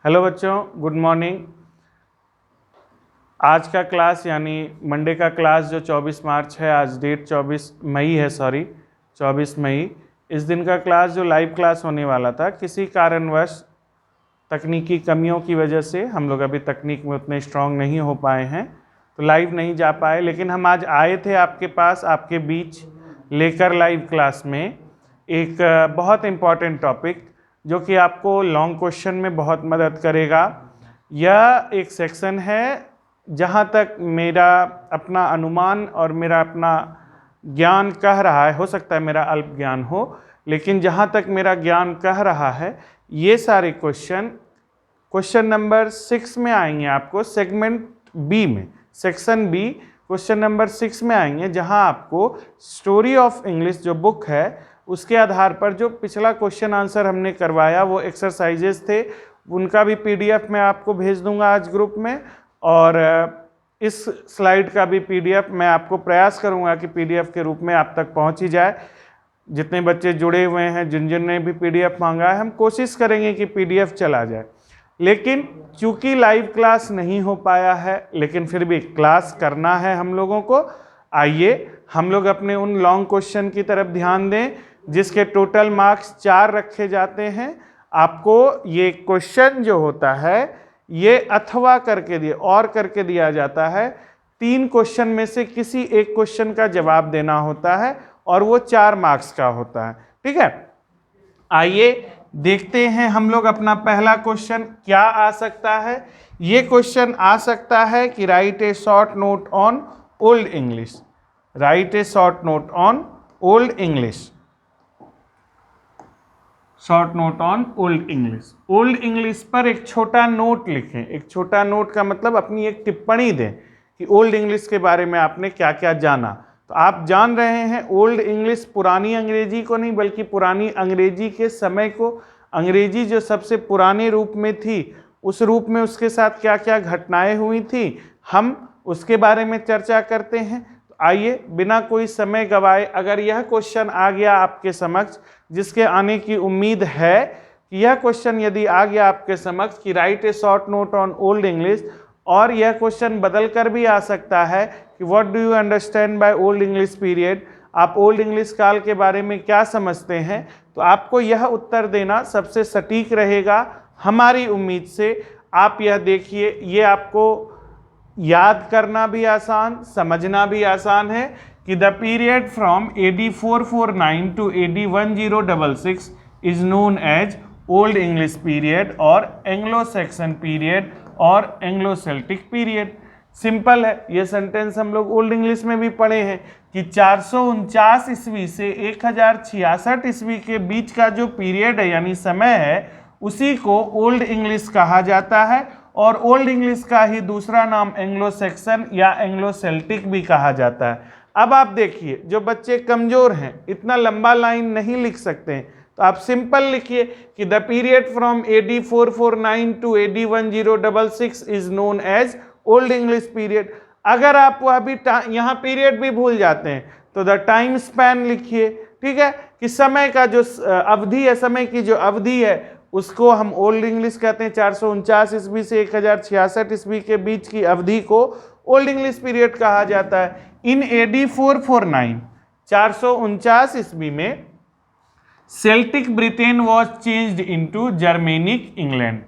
Hello बच्चों, good morning. आज का क्लास यानी मंडे का क्लास जो 24 मार्च है, आज डेट 24 मई है, 24 मई। इस दिन का क्लास जो लाइव क्लास होने वाला था, किसी कारणवश तकनीकी कमियों की वजह से हम लोग अभी तकनीक में उतने स्ट्रांग नहीं हो पाए हैं, तो लाइव नहीं जा पाए। लेकिन हम आज आए थे आपके पास, आपके बीच लेकर लाइव क्लास में एक बहुत इम्पॉर्टेंट टॉपिक जो कि आपको लॉन्ग क्वेश्चन में बहुत मदद करेगा। यह एक सेक्शन है जहाँ तक मेरा अपना अनुमान और मेरा अपना ज्ञान कह रहा है, हो सकता है मेरा अल्प ज्ञान हो, लेकिन जहाँ तक मेरा ज्ञान कह रहा है, ये सारे क्वेश्चन नंबर 6 में आएंगे आपको, सेगमेंट बी में, सेक्शन बी क्वेश्चन नंबर 6 में आएंगे, जहाँ आपको स्टोरी ऑफ इंग्लिश जो बुक है उसके आधार पर जो पिछला क्वेश्चन आंसर हमने करवाया, वो एक्सरसाइजेस थे, उनका भी पीडीएफ मैं आपको भेज दूंगा आज ग्रुप में। और इस स्लाइड का भी पीडीएफ मैं आपको प्रयास करूंगा कि पीडीएफ के रूप में आप तक पहुंच ही जाए। जितने बच्चे जुड़े हुए हैं, जिन जिन ने भी पीडीएफ मांगा है, हम कोशिश करेंगे कि पीडीएफ चला जाए। लेकिन चूंकि लाइव क्लास नहीं हो पाया है, लेकिन फिर भी क्लास करना है हम लोगों को। आइए हम लोग अपने उन लॉन्ग क्वेश्चन की तरफ ध्यान दें जिसके टोटल मार्क्स 4 रखे जाते हैं। आपको ये क्वेश्चन जो होता है ये अथवा करके करके दिया जाता है। 3 क्वेश्चन में से किसी एक क्वेश्चन का जवाब देना होता है और वो 4 मार्क्स का होता है। ठीक है, आइए देखते हैं हम लोग अपना पहला क्वेश्चन क्या आ सकता है। ये क्वेश्चन आ सकता है कि write a short note on old English. Right a short note on old English. Short note on old English. Old English पर एक छोटा नोट लिखें। एक छोटा नोट का मतलब अपनी एक टिप्पणी दें कि ओल्ड इंग्लिश के बारे में आपने क्या क्या जाना। तो आप जान रहे हैं ओल्ड इंग्लिश पुरानी अंग्रेजी को नहीं, बल्कि पुरानी अंग्रेजी के समय को, अंग्रेजी जो सबसे पुराने रूप में थी उस रूप में उसके साथ क्या क्या घटनाएं हुई थी, हम उसके बारे में चर्चा करते हैं। तो आइए बिना कोई समय गवाए, अगर यह क्वेश्चन आ गया आपके समक्ष, जिसके आने की उम्मीद है कि यह क्वेश्चन यदि आ गया आपके समक्ष कि write a short note on old English, और यह क्वेश्चन बदल कर भी आ सकता है कि what do you understand by old English period, आप ओल्ड इंग्लिश काल के बारे में क्या समझते हैं, तो आपको यह उत्तर देना सबसे सटीक रहेगा हमारी उम्मीद से। आप यह देखिए, ये आपको याद करना भी आसान, समझना भी आसान है कि the period from AD 449 to AD 1066 is known as old English period और एंग्लो सैक्सन पीरियड और एंग्लो सेल्टिक पीरियड। सिंपल है, ये सेंटेंस हम लोग ओल्ड इंग्लिश में भी पढ़े हैं कि 449 ईस्वी से 1066 ईस्वी के बीच का जो पीरियड है यानी समय है, उसी को ओल्ड इंग्लिश कहा जाता है। और ओल्ड इंग्लिश का ही दूसरा नाम एंग्लो सैक्सन या एंग्लो सेल्टिक भी कहा जाता है। अब आप देखिए, जो बच्चे कमजोर हैं, इतना लंबा लाइन नहीं लिख सकते हैं, तो आप सिंपल लिखिए कि the period from AD 449 to AD 1066 is known as old English period. अगर आप वह भी यहाँ पीरियड भी भूल जाते हैं तो द टाइम स्पैन लिखिए। ठीक है, कि समय का जो अवधि है, समय की जो अवधि है उसको हम ओल्ड इंग्लिश कहते हैं। 449 ईस्वी से 1066 ईस्वी के बीच की अवधि को ओल्ड इंग्लिश पीरियड कहा जाता है। इन AD 449 449 ईस्वी में Celtic Britain was changed into Germanic England.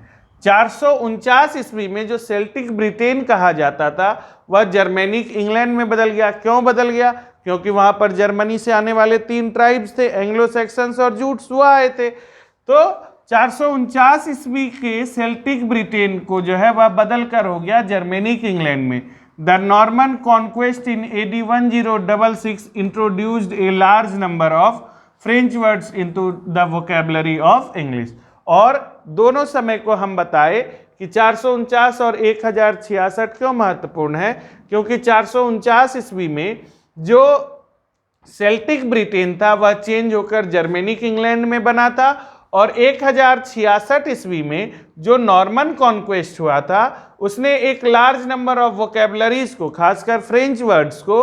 449 ईस्वी में जो सेल्टिक ब्रिटेन कहा जाता था वह जर्मेनिक इंग्लैंड में बदल गया। क्यों बदल गया? क्योंकि वहां पर जर्मनी से आने वाले 3 ट्राइब्स थे, एंग्लो सैक्सन्स और जूट्स, वो आए थे। तो 449 ईस्वी के सेल्टिक ब्रिटेन को जो है वह बदल कर हो गया जर्मेनिक इंग्लैंड में। The Norman conquest in AD 1066 introduced a large number of French words into the vocabulary of English. और दोनों समय को हम बताए कि 449 और 1066 क्यों महत्वपूर्ण है, क्योंकि 449 ईस्वी में जो सेल्टिक ब्रिटेन था वह चेंज होकर जर्मेनिक इंग्लैंड में बना था, और 1066 ईस्वी में जो नॉर्मन कॉन्क्वेस्ट हुआ था उसने एक लार्ज नंबर ऑफ वोकैबुलरीज को, खासकर फ्रेंच वर्ड्स को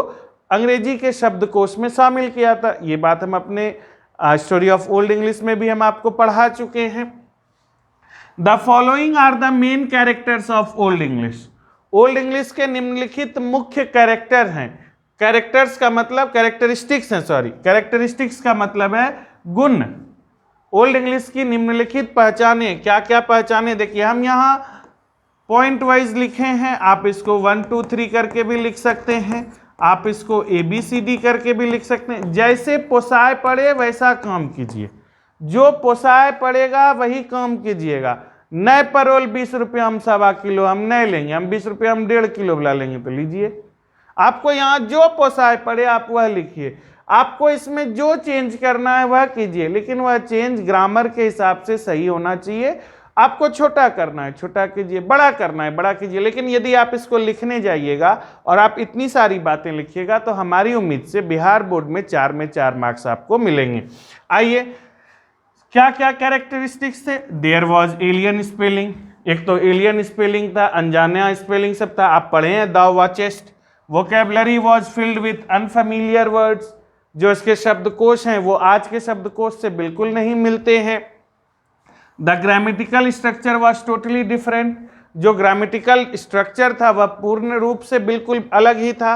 अंग्रेजी के शब्दकोश में शामिल किया था। ये बात हम अपने स्टोरी ऑफ ओल्ड इंग्लिश में भी हम आपको पढ़ा चुके हैं। The following are the main characters of old English. Old English के निम्नलिखित मुख्य कैरेक्टर हैं। कैरेक्टर्स का मतलब कैरेक्टरिस्टिक्स है, सॉरी, कैरेक्टरिस्टिक्स का मतलब है गुण। ओल्ड इंग्लिश की निम्नलिखित पहचाने, क्या क्या पहचाने, देखिए हम यहाँ पॉइंट वाइज लिखे हैं, आप इसको 1 2 3 करके भी लिख सकते हैं, आप इसको ABCD करके भी लिख सकते हैं। जैसे पोसाय पड़े वैसा काम कीजिए, जो पोसाय पड़ेगा वही काम कीजिएगा। नए परोल 20 रुपये हम 1.25 किलो हम नहीं लेंगे, हम 20 रुपये हम 1.5 किलो वाला लेंगे, तो लीजिए। आपको यहाँ जो पोसाय पड़े आप वह लिखिए, आपको इसमें जो चेंज करना है वह कीजिए, लेकिन वह चेंज ग्रामर के हिसाब से सही होना चाहिए। आपको छोटा करना है छोटा कीजिए, बड़ा करना है बड़ा कीजिए, लेकिन यदि आप इसको लिखने जाइएगा और आप इतनी सारी बातें लिखिएगा तो हमारी उम्मीद से बिहार बोर्ड में 4 में 4 मार्क्स आपको मिलेंगे। आइए, क्या क्या कैरेक्टरिस्टिक्स थे? देयर वॉज एलियन स्पेलिंग, एक तो एलियन स्पेलिंग था, अनजाना स्पेलिंग सब था, आप पढ़े हैं thou watchest. Vocabulary was filled with unfamiliar words, जो इसके शब्दकोश हैं वो आज के शब्दकोश से बिल्कुल नहीं मिलते हैं। The grammatical structure was totally different, जो ग्रामेटिकल स्ट्रक्चर था वह पूर्ण रूप से बिल्कुल अलग ही था।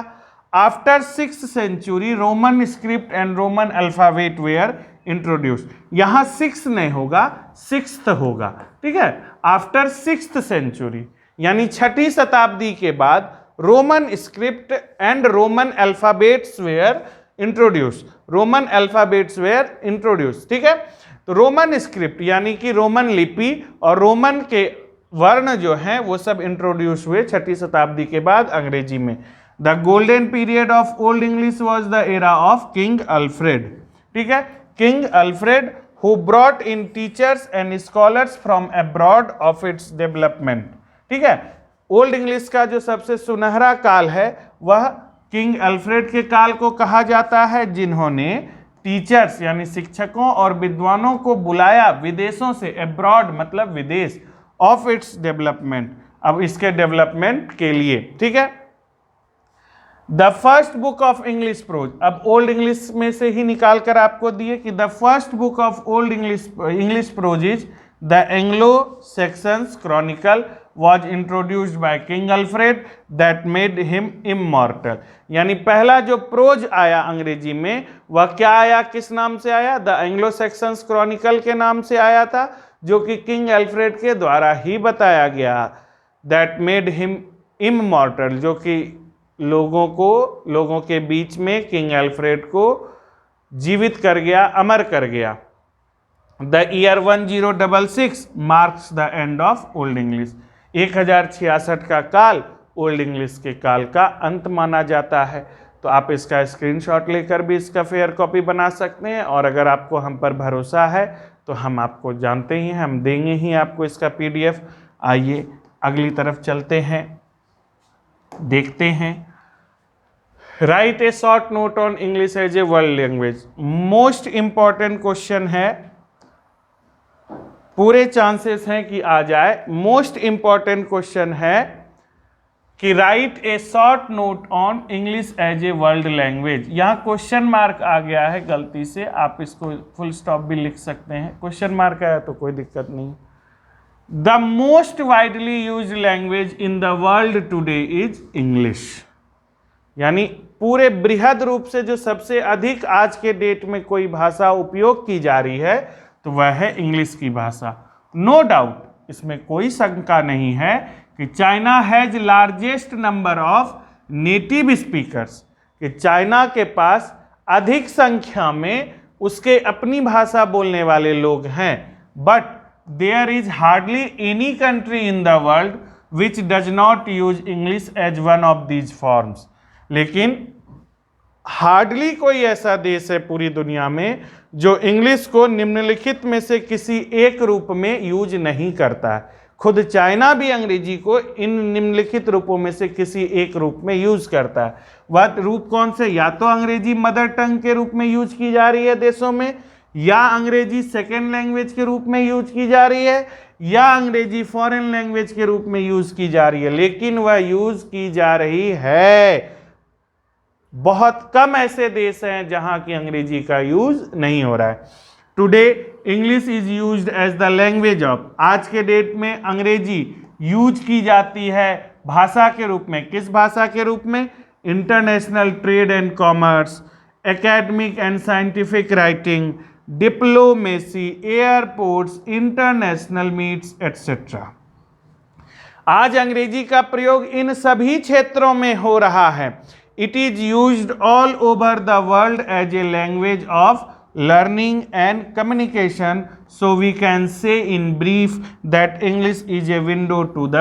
After 6th century Roman script and Roman alphabet were introduce, यहाँ 6 नहीं होगा 6th होगा, ठीक है। आफ्टर 6th century यानी 6ठी शताब्दी के बाद Roman script and Roman alphabets were introduce, Roman alphabets were introduce, ठीक है। तो रोमन स्क्रिप्ट यानी कि रोमन लिपि और रोमन के वर्ण जो हैं वो सब इंट्रोड्यूस हुए 6ठी शताब्दी के बाद अंग्रेजी में। The golden period of old English was the era of king Alfred, ठीक है। King Alfred who brought in teachers and scholars from abroad of its development, ठीक है। ओल्ड इंग्लिश का जो सबसे सुनहरा काल है वह किंग अल्फ्रेड के काल को कहा जाता है, जिन्होंने टीचर्स यानी शिक्षकों और विद्वानों को बुलाया विदेशों से, अब्रॉड मतलब विदेश, ऑफ इट्स डेवलपमेंट, अब इसके डेवलपमेंट के लिए, ठीक है। The first book of English pros, अब ओल्ड इंग्लिश में से ही निकाल कर आपको दिए कि the first book of old English pros is the Anglo sections Chronicle was introduced by King Alfred that made him immortal, यानी पहला जो प्रोज आया अंग्रेजी में वह क्या आया, किस नाम से आया? द एंग्लो सेक्सन्स क्रॉनिकल के नाम से आया था, जो कि किंग अल्फ्रेड के द्वारा ही बताया गया। दैट मेड हिम इममॉर्टल, जो कि लोगों के बीच में किंग अल्फ्रेड को जीवित कर गया, अमर कर गया। The year 1066 marks the end of old English, 1066 का काल ओल्ड इंग्लिश के काल का अंत माना जाता है। तो आप इसका स्क्रीनशॉट लेकर भी इसका फेयर कॉपी बना सकते हैं, और अगर आपको हम पर भरोसा है तो हम आपको जानते ही हैं, हम देंगे ही आपको इसका PDF। आइए अगली तरफ चलते हैं, देखते हैं। Write a short note on English as a world language, most important question है, पूरे चांसेस हैं कि आ जाए। मोस्ट इंपॉर्टेंट क्वेश्चन है कि write a short note on English as a world language. यहाँ क्वेश्चन मार्क आ गया है गलती से, आप इसको फुल स्टॉप भी लिख सकते हैं, क्वेश्चन मार्क आया तो कोई दिक्कत नहीं। The most widely used language in the world today is English, यानी पूरे बृहद रूप से जो सबसे अधिक आज के डेट में कोई भाषा उपयोग की जा रही है तो वह है इंग्लिश की भाषा। नो डाउट, इसमें कोई शंका नहीं है कि China has largest number of native speakers, कि चाइना के पास अधिक संख्या में उसके अपनी भाषा बोलने वाले लोग हैं। But there is hardly any country in the world which does not use English as one of these forms, लेकिन हार्डली कोई ऐसा देश है पूरी दुनिया में जो इंग्लिश को निम्नलिखित में से किसी एक रूप में यूज नहीं करता है। खुद चाइना भी अंग्रेजी को इन निम्नलिखित रूपों में से किसी एक रूप में यूज करता है। वह रूप कौन से? या तो अंग्रेजी मदर टंग के रूप में यूज की जा रही है देशों में, या अंग्रेजी सेकेंड लैंग्वेज के रूप में यूज की जा रही है, या अंग्रेजी फॉरेन लैंग्वेज के रूप में यूज की जा रही है, लेकिन वह यूज की जा रही है। बहुत कम ऐसे देश हैं जहां की अंग्रेजी का यूज नहीं हो रहा है। Today English is used as the language of, आज के डेट में अंग्रेजी यूज की जाती है भाषा के रूप में। किस भाषा के रूप में? International trade and commerce, academic and scientific writing, diplomacy, airports, international meets etcetera. आज अंग्रेजी का प्रयोग इन सभी क्षेत्रों में हो रहा है। It is used all over the world as a language of learning and communication, so we can say in brief that English is a window to the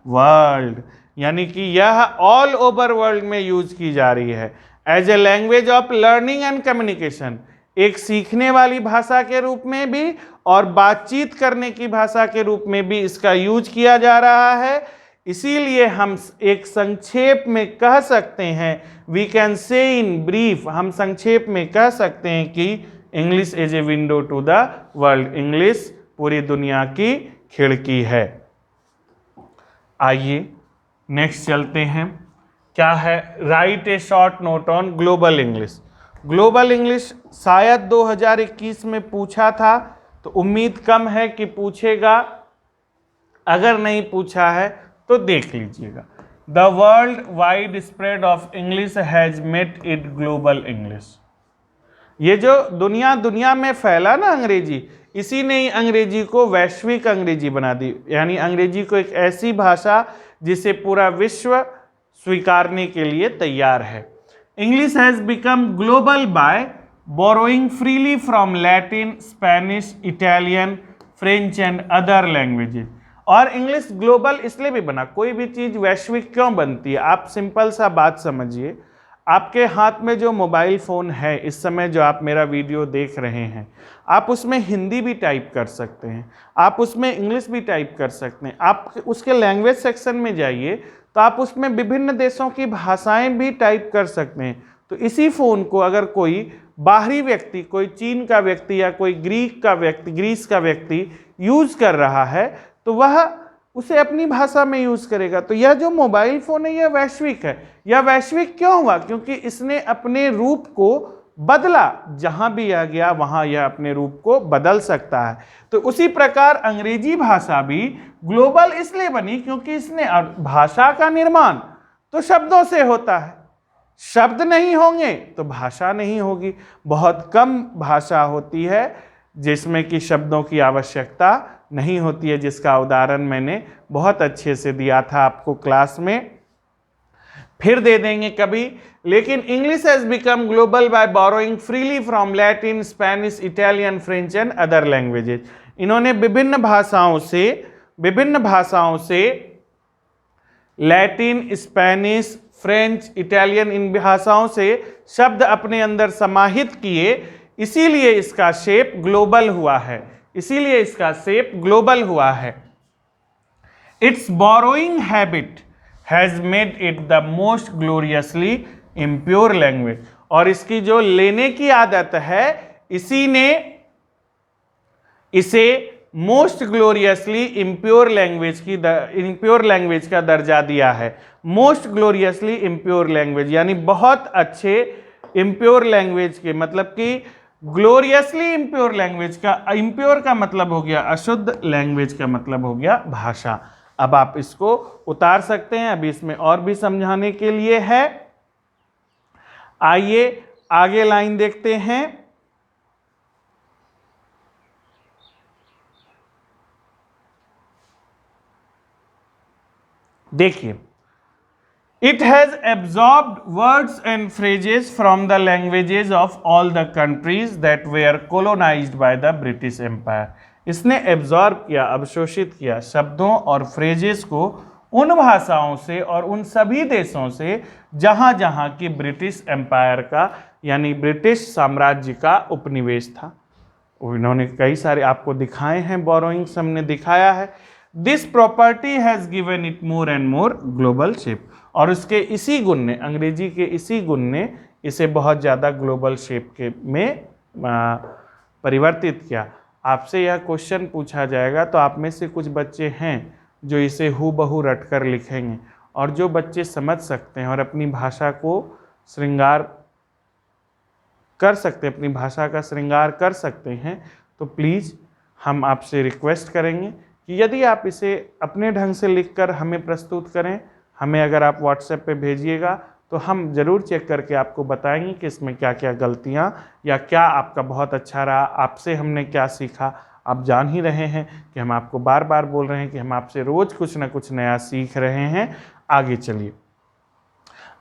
world. यानी कि यह ऑल ओवर वर्ल्ड में use की जा रही है as a language of learning and communication, एक सीखने वाली भाषा के रूप में भी और बातचीत करने की भाषा के रूप में भी इसका यूज किया जा रहा है। इसीलिए हम एक संक्षेप में कह सकते हैं, we can say in brief, हम संक्षेप में कह सकते हैं कि English is a window to the world, English पूरी दुनिया की खिड़की है। आइए नेक्स्ट चलते हैं। क्या है? Write a short note on global English. Global English शायद 2021 में पूछा था, तो उम्मीद कम है कि पूछेगा। अगर नहीं पूछा है तो देख लीजिएगा। The world wide spread of English has made it global English. ये जो दुनिया में फैला ना अंग्रेजी, इसी ने ही अंग्रेजी को वैश्विक अंग्रेजी बना दी, यानी अंग्रेजी को एक ऐसी भाषा जिसे पूरा विश्व स्वीकारने के लिए तैयार है। English has become global by borrowing freely from Latin, Spanish, Italian, French and other languages। और इंग्लिश ग्लोबल इसलिए भी बना, कोई भी चीज़ वैश्विक क्यों बनती है? आप सिंपल सा बात समझिए, आपके हाथ में जो मोबाइल फ़ोन है इस समय, जो आप मेरा वीडियो देख रहे हैं, आप उसमें हिंदी भी टाइप कर सकते हैं, आप उसमें इंग्लिश भी टाइप कर सकते हैं। आप उसके लैंग्वेज सेक्शन में जाइए तो आप उसमें विभिन्न देशों की भाषाएं भी टाइप कर सकते हैं। तो इसी फ़ोन को अगर कोई बाहरी व्यक्ति, कोई चीन का व्यक्ति या कोई ग्रीस का व्यक्ति यूज़ कर रहा है, तो वह उसे अपनी भाषा में यूज़ करेगा। तो यह जो मोबाइल फ़ोन है यह वैश्विक है। यह वैश्विक क्यों हुआ? क्योंकि इसने अपने रूप को बदला, जहाँ भी यह गया वहाँ यह अपने रूप को बदल सकता है। तो उसी प्रकार अंग्रेजी भाषा भी ग्लोबल इसलिए बनी क्योंकि इसने, भाषा का निर्माण तो शब्दों से होता है, शब्द नहीं होंगे तो भाषा नहीं होगी। बहुत कम भाषा होती है जिसमें कि शब्दों की आवश्यकता नहीं होती है, जिसका उदाहरण मैंने बहुत अच्छे से दिया था आपको क्लास में, फिर दे देंगे कभी। लेकिन English has become global by borrowing freely from Latin, Spanish, Italian, French and other languages. इन्होंने विभिन्न भाषाओं से लैटिन, स्पेनिश, फ्रेंच, इटालियन, इन भाषाओं से शब्द अपने अंदर समाहित किए, इसीलिए इसका शेप ग्लोबल हुआ है। It's borrowing habit has made it the most gloriously impure language. और इसकी जो लेने की आदत है, इसी ने इसे मोस्ट ग्लोरियसली इम्प्योर लैंग्वेज का दर्जा दिया है। मोस्ट ग्लोरियसली इम्प्योर लैंग्वेज यानी बहुत अच्छे इम्प्योर लैंग्वेज के, मतलब कि ग्लोरियसली इम्प्योर लैंग्वेज का, इम्प्योर का मतलब हो गया अशुद्ध, लैंग्वेज का मतलब हो गया भाषा। अब आप इसको उतार सकते हैं, अभी इसमें और भी समझाने के लिए है। आइए आगे लाइन देखते हैं। देखिए, it has absorbed words and phrases from the languages of all the countries that were colonised by the British Empire. इसने एब्जॉर्ब किया, अवशोषित किया शब्दों और फ्रेजेस को उन भाषाओं से और उन सभी देशों से जहाँ जहाँ की ब्रिटिश एम्पायर का, यानी ब्रिटिश साम्राज्य का उपनिवेश था। इन्होंने कई सारे आपको दिखाए हैं, बोरोइंग्स हमने दिखाया है। This property has given it more and more global shape. और उसके इसी गुण ने, अंग्रेजी के इसी गुण ने इसे बहुत ज़्यादा ग्लोबल शेप के में परिवर्तित किया। आपसे यह क्वेश्चन पूछा जाएगा तो आप में से कुछ बच्चे हैं जो इसे हूबहू रटकर लिखेंगे, और जो बच्चे समझ सकते हैं और अपनी भाषा को श्रृंगार कर सकते हैं, अपनी भाषा का श्रृंगार कर सकते हैं, तो प्लीज़ हम आपसे रिक्वेस्ट करेंगे कि यदि आप इसे अपने ढंग से लिखकर हमें प्रस्तुत करें, हमें अगर आप व्हाट्सएप पे भेजिएगा तो हम ज़रूर चेक करके आपको बताएंगे कि इसमें क्या क्या गलतियाँ या क्या आपका बहुत अच्छा रहा, आपसे हमने क्या सीखा। आप जान ही रहे हैं कि हम आपको बार बार बोल रहे हैं कि हम आपसे रोज़ कुछ ना कुछ नया सीख रहे हैं। आगे चलिए।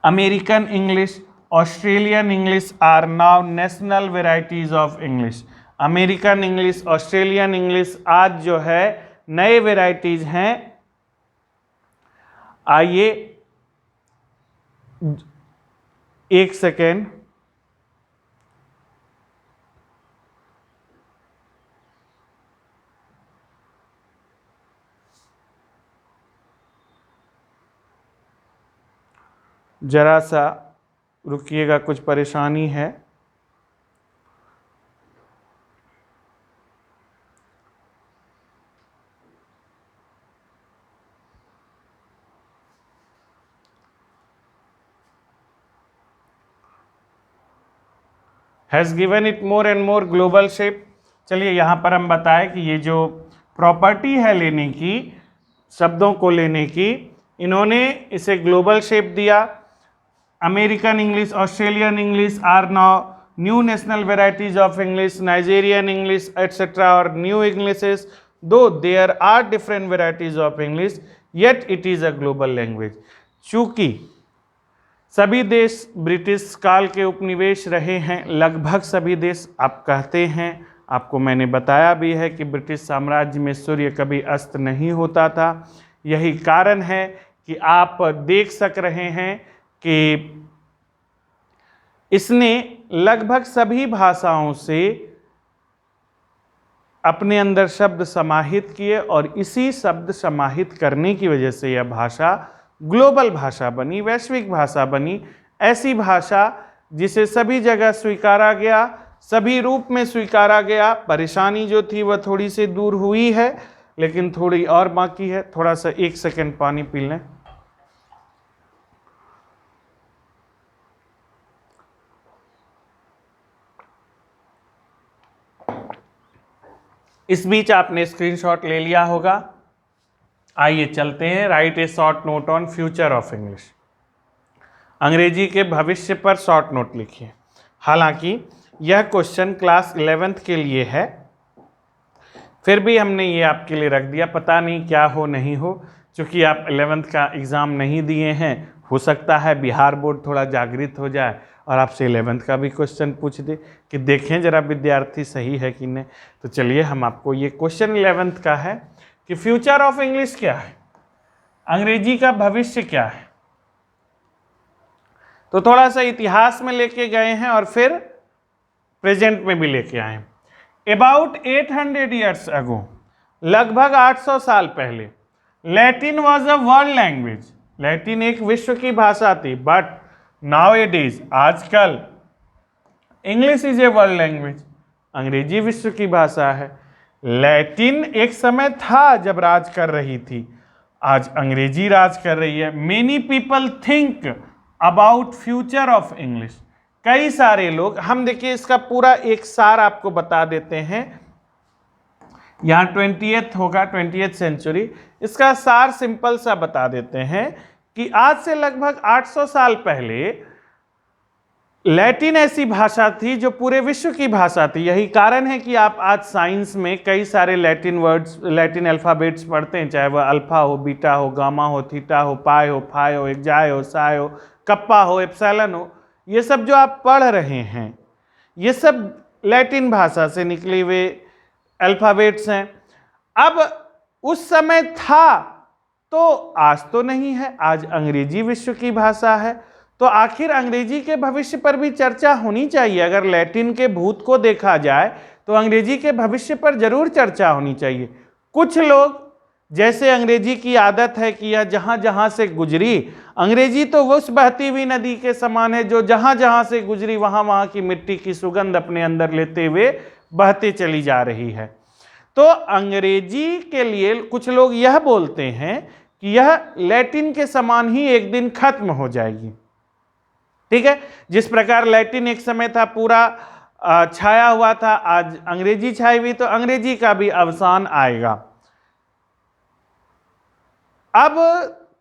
American English, Australian English are now national varieties of English. American English, Australian English आज जो है नए वेराइटीज हैं। आइए एक सेकेंड, जरा सा रुकिएगा, कुछ परेशानी है। Has given it more and more global shape. चलिए यहाँ पर हम बताएं कि ये जो प्रॉपर्टी है लेने की, शब्दों को लेने की, इन्होंने इसे ग्लोबल शेप दिया। American English, Australian English are now new national varieties of English, Nigerian English etcetera और new Englishes, though there are different varieties of English yet it is a global language. चूँकि सभी देश British काल के उपनिवेश रहे हैं, लगभग सभी देश, आप कहते हैं, आपको मैंने बताया भी है कि ब्रिटिश साम्राज्य में सूर्य कभी अस्त नहीं होता था। यही कारण है कि आप देख सक रहे हैं कि इसने लगभग सभी भाषाओं से अपने अंदर शब्द समाहित किए और इसी शब्द समाहित करने की वजह से यह भाषा ग्लोबल भाषा बनी, वैश्विक भाषा बनी। ऐसी भाषा जिसे सभी जगह स्वीकारा गया, सभी रूप में स्वीकारा गया। परेशानी जो थी वह थोड़ी सी दूर हुई है, लेकिन थोड़ी और बाकी है। थोड़ा सा एक सेकंड पानी पी लें। इस बीच आपने स्क्रीनशॉट ले लिया होगा। आइए चलते हैं। Write a short note on future of English. अंग्रेजी के भविष्य पर शॉर्ट नोट लिखिए। हालांकि यह क्वेश्चन क्लास 11th के लिए है, फिर भी हमने ये आपके लिए रख दिया। पता नहीं क्या हो नहीं हो, क्योंकि आप 11th का एग्ज़ाम नहीं दिए हैं। हो सकता है बिहार बोर्ड थोड़ा जागृत हो जाए और आपसे 11th का भी क्वेश्चन पूछ दे कि देखें जरा विद्यार्थी सही है कि नहीं। तो चलिए हम आपको ये क्वेश्चन 11th का है कि फ्यूचर ऑफ इंग्लिश क्या है, अंग्रेजी का भविष्य क्या है। तो थोड़ा सा इतिहास में लेके गए हैं और फिर प्रेजेंट में भी लेके आए। अबाउट 800 ईयर्स अगो, लगभग 800 साल पहले, Latin was a world language. Latin एक विश्व की भाषा थी, बट नाउ इट इज, आजकल, English is A world language, अंग्रेजी विश्व की भाषा है। लैटिन एक समय था जब राज कर रही थी, आज अंग्रेजी राज कर रही है। Many people think about future of English. कई सारे लोग, हम देखिए इसका पूरा एक सार आपको बता देते हैं। यहाँ 20th होगा, 20th सेंचुरी। इसका सार सिंपल सा बता देते हैं कि आज से लगभग 800 साल पहले लैटिन ऐसी भाषा थी जो पूरे विश्व की भाषा थी। यही कारण है कि आप आज साइंस में कई सारे लैटिन वर्ड्स, लैटिन अल्फ़ाबेट्स पढ़ते हैं, चाहे वह अल्फ़ा हो, बीटा हो, गामा हो, थीटा हो, पाई हो, फाई हो, एक्जाई हो, साई हो, कप्पा हो, एप्सिलॉन हो। ये सब जो आप पढ़ रहे हैं, ये सब लैटिन भाषा से निकले हुए अल्फ़ाबेट्स हैं। अब उस समय था तो आज तो नहीं है, आज अंग्रेजी विश्व की भाषा है। तो आखिर अंग्रेजी के भविष्य पर भी चर्चा होनी चाहिए। अगर लैटिन के भूत को देखा जाए तो अंग्रेजी के भविष्य पर जरूर चर्चा होनी चाहिए। कुछ लोग, जैसे अंग्रेजी की आदत है कि यह जहाँ जहाँ से गुजरी, अंग्रेजी तो उस बहती हुई नदी के समान है जो जहाँ जहाँ से गुजरी वहाँ वहाँ की मिट्टी की सुगंध अपने अंदर लेते हुए बहते चली जा रही है। तो अंग्रेजी के लिए कुछ लोग यह बोलते हैं कि यह लैटिन के समान ही एक दिन खत्म हो जाएगी। ठीक है, जिस प्रकार लैटिन एक समय था पूरा छाया हुआ था, आज अंग्रेजी छाई हुई, तो अंग्रेजी का भी अवसान आएगा। अब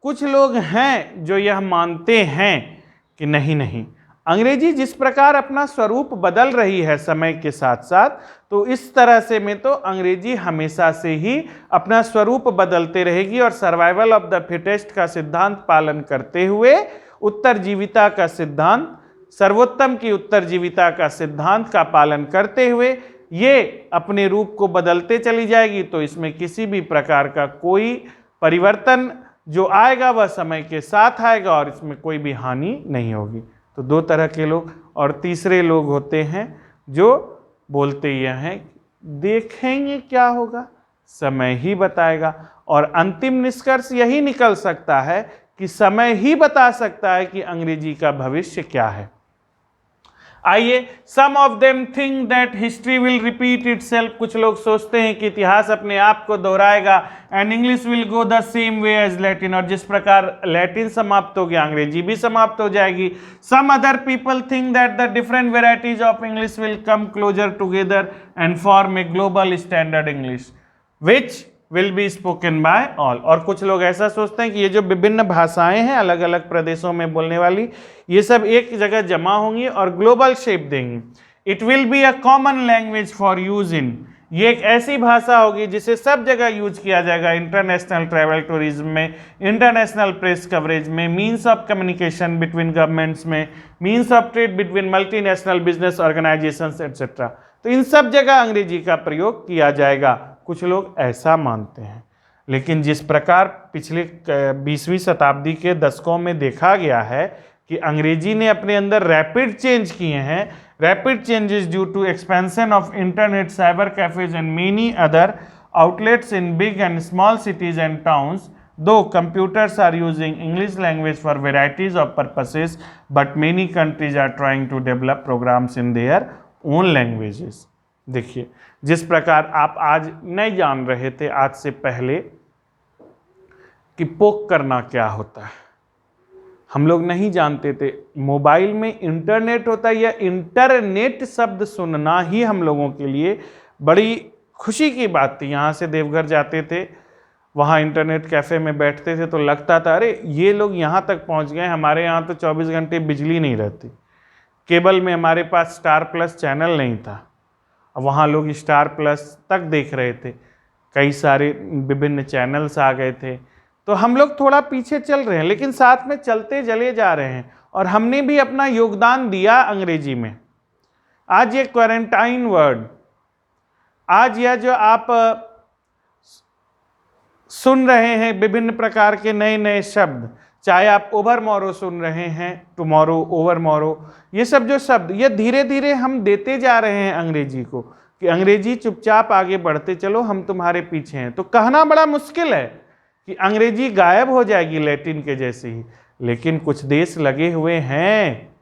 कुछ लोग हैं जो यह मानते हैं कि नहीं नहीं, अंग्रेजी जिस प्रकार अपना स्वरूप बदल रही है समय के साथ साथ, तो इस तरह से में तो अंग्रेजी हमेशा से ही अपना स्वरूप बदलते रहेगी और सर्वाइवल ऑफ द फिटेस्ट का सिद्धांत पालन करते हुए उत्तरजीविता का सिद्धांत, सर्वोत्तम की उत्तरजीविता का सिद्धांत का पालन करते हुए ये अपने रूप को बदलते चली जाएगी। तो इसमें किसी भी प्रकार का कोई परिवर्तन जो आएगा वह समय के साथ आएगा और इसमें कोई भी हानि नहीं होगी। तो दो तरह के लोग, और तीसरे लोग होते हैं जो बोलते यह हैं देखेंगे क्या होगा, समय ही बताएगा। और अंतिम निष्कर्ष यही निकल सकता है कि समय ही बता सकता है कि अंग्रेजी का भविष्य क्या है। आइए, some of them think that history will repeat itself, कुछ लोग सोचते हैं कि इतिहास अपने आप को दोहराएगा, and English will go the same way as Latin, और जिस प्रकार लैटिन समाप्त हो गया अंग्रेजी भी समाप्त हो जाएगी। Some other people think that the different varieties of English will come closer together and form a global standard English which will be spoken by all, और कुछ लोग ऐसा सोचते हैं कि ये जो विभिन्न भाषाएं हैं अलग अलग प्रदेशों में बोलने वाली, ये सब एक जगह जमा होंगी और ग्लोबल शेप देंगी। It will be a common language for use in, ये एक ऐसी भाषा होगी जिसे सब जगह यूज किया जाएगा, इंटरनेशनल ट्रैवल टूरिज्म में, इंटरनेशनल प्रेस कवरेज में, means of communication between governments में, means of trade between multinational business organisations etcetera. तो इन सब जगह अंग्रेजी का प्रयोग किया जाएगा, कुछ लोग ऐसा मानते हैं। लेकिन जिस प्रकार पिछले 20वीं शताब्दी के दशकों में देखा गया है कि अंग्रेजी ने अपने अंदर रैपिड चेंज किए हैं, rapid changes due to expansion of internet, cyber cafes and many other outlets in big and small cities and towns, though computers are using English language for varieties of purposes, but many countries are trying to develop programs in their own languages। देखिए, जिस प्रकार आप आज नहीं जान रहे थे आज से पहले कि पोक करना क्या होता है, हम लोग नहीं जानते थे। मोबाइल में इंटरनेट होता है, या इंटरनेट शब्द सुनना ही हम लोगों के लिए बड़ी खुशी की बात थी। यहाँ से देवघर जाते थे, वहाँ इंटरनेट कैफ़े में बैठते थे तो लगता था अरे ये लोग यहाँ तक पहुँच गए, हमारे यहाँ तो 24 घंटे बिजली नहीं रहती। केबल में हमारे पास स्टार प्लस चैनल नहीं था, अब वहाँ लोग स्टार प्लस तक देख रहे थे, कई सारे विभिन्न चैनल्स आ गए थे। तो हम लोग थोड़ा पीछे चल रहे हैं, लेकिन साथ में चलते चले जा रहे हैं, और हमने भी अपना योगदान दिया अंग्रेजी में। आज ये क्वारंटाइन वर्ड, आज यह जो आप सुन रहे हैं विभिन्न प्रकार के नए नए शब्द, चाहे आप ओवर मॉरो सुन रहे हैं, टुमारो, ओवर मॉरो, ये सब जो शब्द ये धीरे धीरे हम देते जा रहे हैं अंग्रेजी को, कि अंग्रेजी चुपचाप आगे बढ़ते चलो, हम तुम्हारे पीछे हैं। तो कहना बड़ा मुश्किल है कि अंग्रेजी गायब हो जाएगी लैटिन के जैसे ही, लेकिन कुछ देश लगे हुए हैं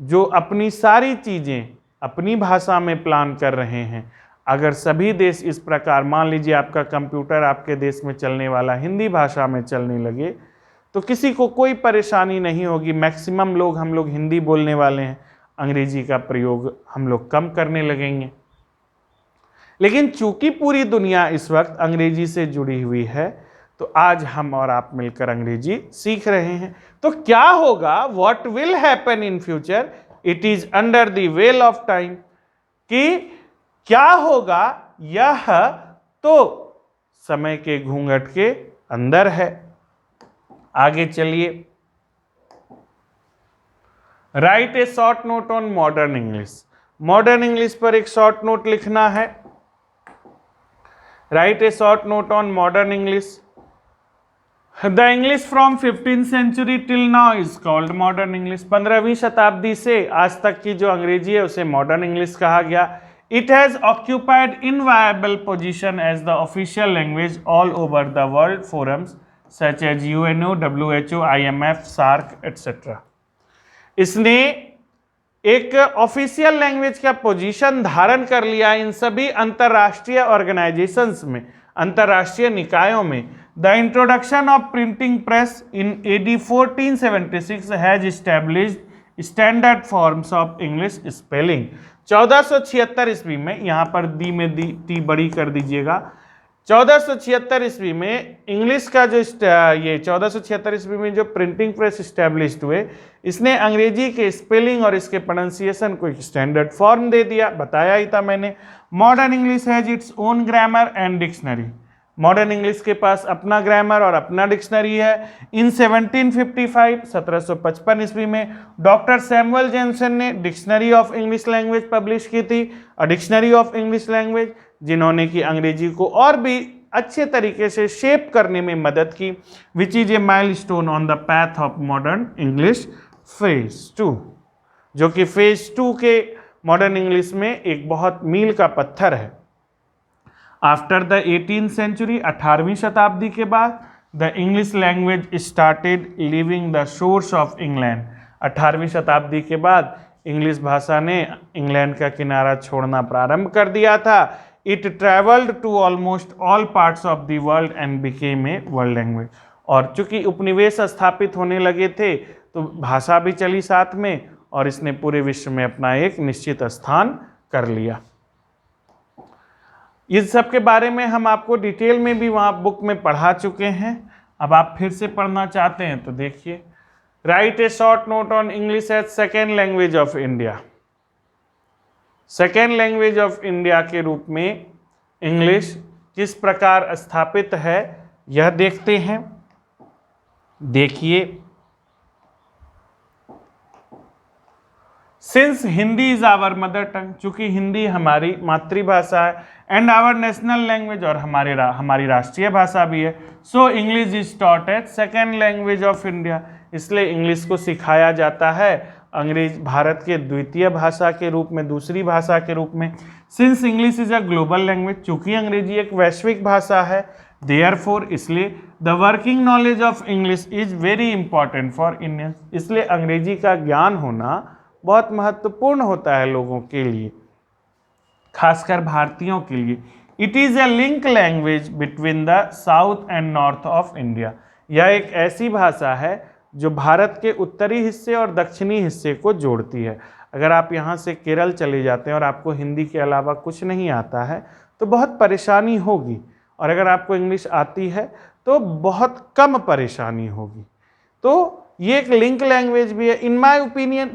जो अपनी सारी चीज़ें अपनी भाषा में प्लान कर रहे हैं। अगर सभी देश इस प्रकार, मान लीजिए आपका कंप्यूटर आपके देश में चलने वाला हिंदी भाषा में चलने लगे, तो किसी को कोई परेशानी नहीं होगी। मैक्सिमम लोग हम लोग हिंदी बोलने वाले हैं, अंग्रेजी का प्रयोग हम लोग कम करने लगेंगे। लेकिन चूंकि पूरी दुनिया इस वक्त अंग्रेजी से जुड़ी हुई है, तो आज हम और आप मिलकर अंग्रेजी सीख रहे हैं। तो क्या होगा, what will happen in future, it is under the well of time, कि क्या होगा यह तो समय के घूंघट के अंदर है। आगे चलिए, write a short note on modern English. Modern English पर एक शॉर्ट नोट लिखना है। Write a short note on modern English. The English from 15th century till now is called modern English. 15वीं शताब्दी से आज तक की जो अंग्रेजी है उसे मॉडर्न इंग्लिश कहा गया। It has occupied inviolable position as the official language all over the world forums such as UNO, WHO, IMF, SAARC, etc. इसने एक ऑफिशियल लैंग्वेज का पोजीशन धारण कर लिया इन सभी अंतर्राष्ट्रीय ऑर्गेनाइजेशंस में, अंतर्राष्ट्रीय निकायों में। The introduction of printing press in AD 1476 has established standard forms of English spelling. 1476 ईस्वी में, यहाँ पर दी में टी बड़ी कर दीजिएगा, 1476 ईस्वी में इंग्लिश का जो ये 1476 ईस्वी में जो प्रिंटिंग प्रेस इस्टेब्लिश्ड हुए, इसने अंग्रेजी के स्पेलिंग और इसके प्रोनाउंसिएशन को एक स्टैंडर्ड फॉर्म दे दिया। बताया ही था मैंने। Modern English has its own grammar and dictionary. Modern English के पास अपना ग्रामर और अपना डिक्शनरी है। इन 1755 ईस्वी में डॉक्टर सैमुअल जॉनसन ने dictionary of English language publish की थी, a dictionary of English language, जिन्होंने कि अंग्रेजी को और भी अच्छे तरीके से शेप करने में मदद की, which is a milestone on the path of modern English phase 2, जो कि फेज 2 के मॉडर्न इंग्लिश में एक बहुत मील का पत्थर है। आफ्टर द 18th सेंचुरी, 18वीं शताब्दी के बाद, the English language started living the shores of England. 18वीं शताब्दी के बाद इंग्लिश भाषा ने इंग्लैंड का किनारा छोड़ना प्रारंभ कर दिया था। It travelled to almost all parts of the world and became a world language. और चूंकि उपनिवेश स्थापित होने लगे थे तो भाषा भी चली साथ में, और इसने पूरे विश्व में अपना एक निश्चित स्थान कर लिया। इस सब के बारे में हम आपको डिटेल में भी वहाँ बुक में पढ़ा चुके हैं। अब आप फिर से पढ़ना चाहते हैं तो देखिए, write a short note on English as second language of India. Second language of India के रूप में इंग्लिश किस प्रकार स्थापित है यह देखते हैं। देखिए, since Hindi is our mother tongue, चूंकि हिंदी हमारी मातृभाषा है, एंड आवर नेशनल लैंग्वेज, और हमारी राष्ट्रीय भाषा भी है, so English is taught as second language of India. इसलिए इंग्लिश को सिखाया जाता है अंग्रेज भारत के द्वितीय भाषा के रूप में, दूसरी भाषा के रूप में। Since English is a global language, चूंकि अंग्रेजी एक वैश्विक भाषा है, देयरफॉर इसलिए the working knowledge of English is very important for Indians. इसलिए अंग्रेजी का ज्ञान होना बहुत महत्वपूर्ण होता है लोगों के लिए, खासकर भारतीयों के लिए। It is a link language between the south and north of India. यह एक ऐसी भाषा है जो भारत के उत्तरी हिस्से और दक्षिणी हिस्से को जोड़ती है। अगर आप यहाँ से केरल चले जाते हैं और आपको हिंदी के अलावा कुछ नहीं आता है तो बहुत परेशानी होगी, और अगर आपको इंग्लिश आती है तो बहुत कम परेशानी होगी। तो ये एक लिंक लैंग्वेज भी है। इन माय ओपिनियन,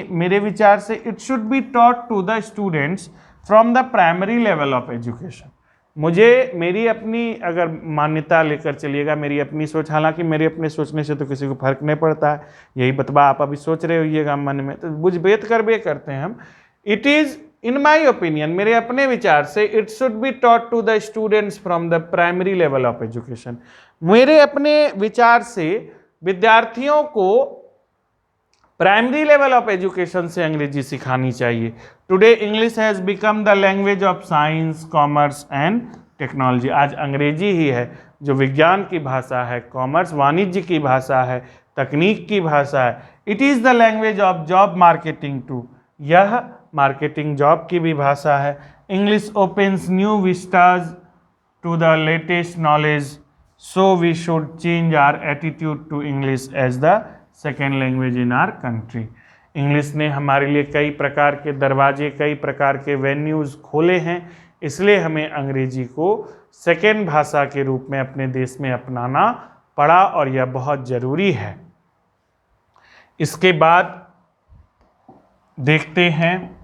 मेरे विचार से, it should be taught to the students from the primary level of education. मुझे मेरी अपनी अगर मान्यता लेकर चलिएगा, मेरी अपनी सोच, हालांकि मेरे अपने सोचने से तो किसी को फर्क नहीं पड़ता है, यही बतबा आप अभी सोच रहे होइएगा मन में, तो बुझ बेत कर बे करते हैं हम। It is in my opinion, मेरे अपने विचार से, it should be taught to the students from the primary level of education. मेरे अपने विचार से विद्यार्थियों को प्राइमरी लेवल ऑफ एजुकेशन से अंग्रेजी सिखानी चाहिए। Today English has become the language of science, commerce and technology. आज अंग्रेजी ही है जो विज्ञान की भाषा है, कॉमर्स वाणिज्य की भाषा है, तकनीक की भाषा है। It is the language of job marketing too, यह मार्केटिंग जॉब की भी भाषा है। English opens new vistas to the latest knowledge, so we should change our attitude to English as the second language in our country। English ने हमारे लिए कई प्रकार के दरवाजे, कई प्रकार के वेन्यूज़ खोले हैं, इसलिए हमें अंग्रेजी को सेकेंड भाषा के रूप में अपने देश में अपनाना पड़ा, और यह बहुत ज़रूरी है। इसके बाद देखते हैं,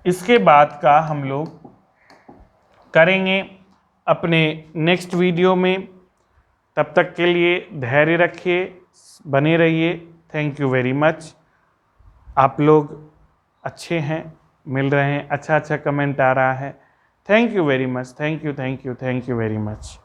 इसके बाद का हम लोग करेंगे अपने नेक्स्ट वीडियो में। तब तक के लिए धैर्य रखिए, बने रहिए। Thank you very much. आप लोग अच्छे हैं, मिल रहे हैं, अच्छा कमेंट आ रहा है। Thank you very much, thank you very much.